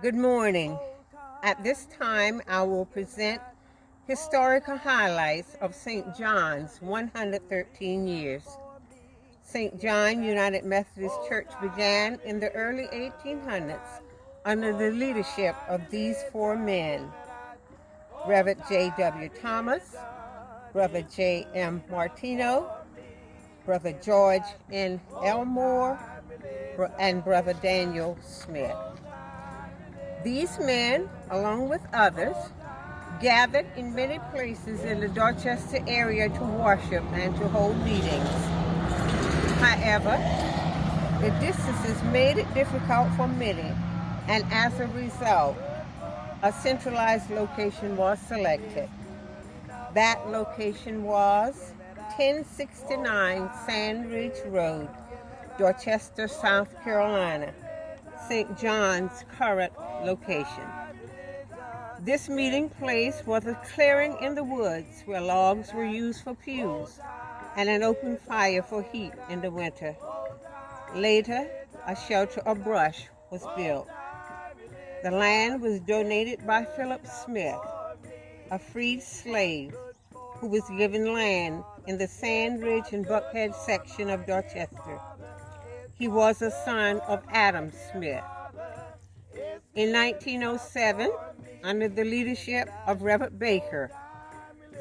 Good morning. At this time, I will present historical highlights of St. John's 113 years. St. John United Methodist Church began in the early 1800s under the leadership of these four men: Reverend J.W. Thomas, Brother J.M. Martino, Brother George N. Elmore, and Brother Daniel Smith. These men, along with others, gathered in many places in the Dorchester area to worship and to hold meetings. However, the distances made it difficult for many, and as a result, a centralized location was selected. That location was 1069 Sand Ridge Road, Dorchester, South Carolina, St. John's current location. This meeting place was a clearing in the woods where logs were used for pews and an open fire for heat in the winter. Later, a shelter of brush was built. The land was donated by Philip Smith, a freed slave who was given land in the Sand Ridge and Buckhead section of Dorchester. He was a son of Adam Smith. In 1907, under the leadership of Reverend Baker,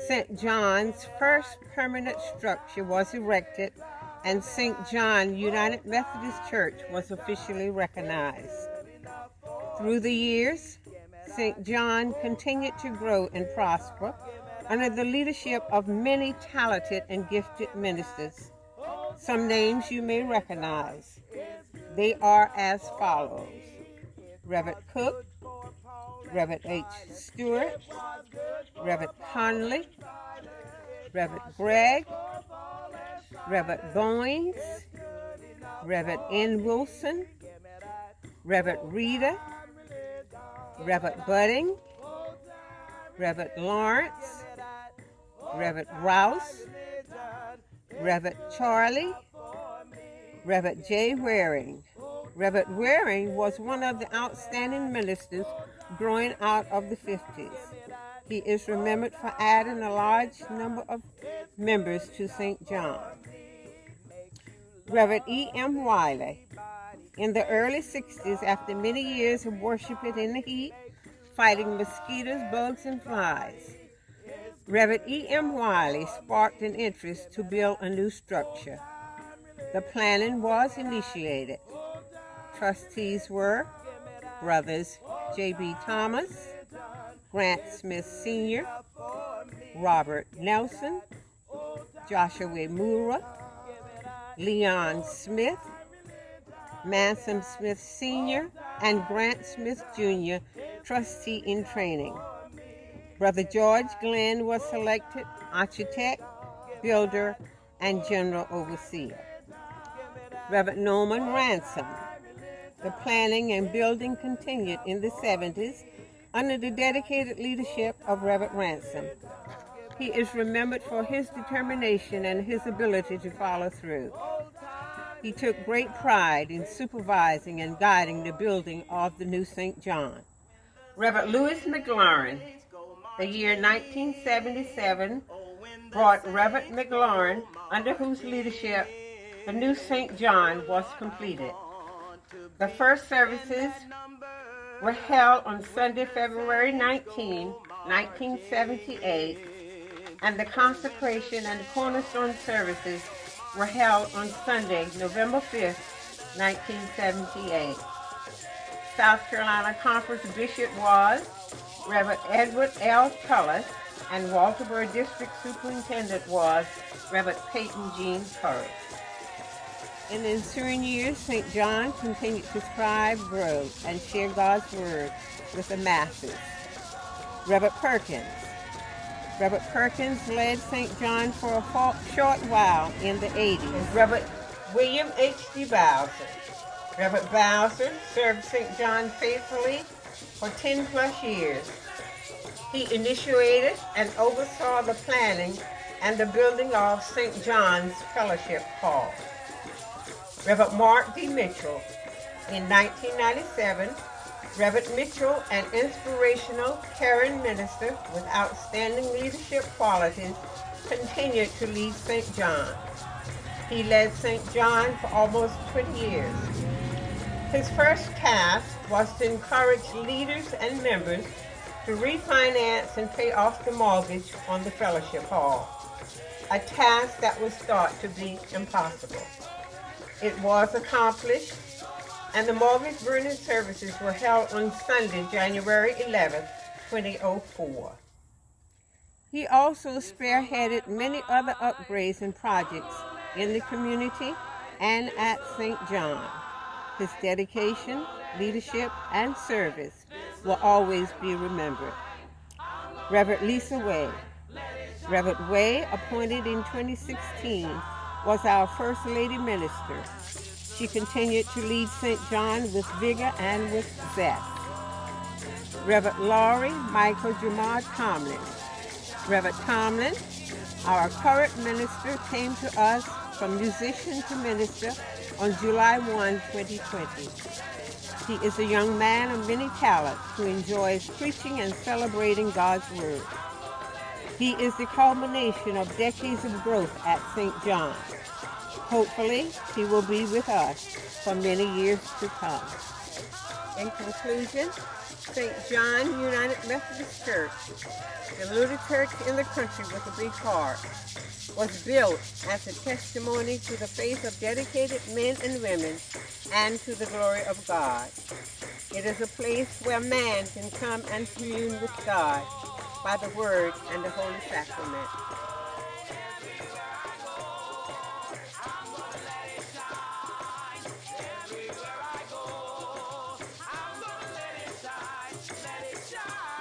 St. John's first permanent structure was erected and St. John United Methodist Church was officially recognized. Through the years, St. John continued to grow and prosper under the leadership of many talented and gifted ministers. Some names you may recognize. They are as follows: Reverend Cook, Reverend H. Stewart, Reverend Conley, Reverend Gregg, Reverend Goings, Reverend N. Wilson, Reverend Rita, Reverend Budding, Reverend Lawrence, Reverend Rouse, Reverend Charlie, Reverend J. Waring. Reverend Waring was one of the outstanding ministers growing out of the 50s. He is remembered for adding a large number of members to St. John. Reverend E. M. Wiley. In the early 60s, after many years of worshiping in the heat, fighting mosquitoes, bugs, and flies, Reverend E. M. Wiley sparked an interest to build a new structure. The planning was initiated. Trustees were Brothers J.B. Thomas, Grant Smith Sr., Robert Nelson, Joshua Moore, Leon Smith, Manson Smith Sr., and Grant Smith Jr., trustee in training. Brother George Glenn was selected architect, builder, and general overseer. Reverend Norman Ransom. The planning and building continued in the 70s under the dedicated leadership of Reverend Ransom. He is remembered for his determination and his ability to follow through. He took great pride in supervising and guiding the building of the new St. John. Reverend Louis McLaurin. The year 1977 brought Reverend McLaurin, under whose leadership the new St. John was completed. The first services were held on Sunday, February 19, 1978, and the consecration and the cornerstone services were held on Sunday, November 5, 1978. South Carolina Conference Bishop was Reverend Edward L. Tullis, and Walterboro District Superintendent was Reverend Peyton Jean Curry. In the ensuing years, St. John continued to thrive, grow, and share God's word with the masses. Reverend Perkins. Reverend Perkins led St. John for a short while in the 80s. Reverend William H.D. Bowser. Reverend Bowser served St. John faithfully for 10 plus years. He initiated and oversaw the planning and the building of St. John's Fellowship Hall. Reverend Mark D. Mitchell. In 1997, Reverend Mitchell, an inspirational, caring minister with outstanding leadership qualities, continued to lead St. John. He led St. John for almost 20 years. His first task was to encourage leaders and members to refinance and pay off the mortgage on the fellowship hall, a task that was thought to be impossible. It was accomplished, and the mortgage burning services were held on Sunday, January 11, 2004. He also spearheaded many other upgrades and projects in the community and at St. John. His dedication, leadership, and service will always be remembered. Reverend Lisa Way. Reverend Way, appointed in 2016, was our First Lady Minister. She continued to lead St. John with vigor and with zest. Reverend Laurie Michael Jamar Tomlin. Reverend Tomlin, our current minister, came to us from musician to minister on July 1, 2020. He is a young man of many talents who enjoys preaching and celebrating God's Word. He is the culmination of decades of growth at St. John. Hopefully, he will be with us for many years to come. In conclusion, St. John United Methodist Church, the little church in the country with a big heart, was built as a testimony to the faith of dedicated men and women and to the glory of God. It is a place where man can come and commune with God by the Word and the Holy Sacrament. Let it shine.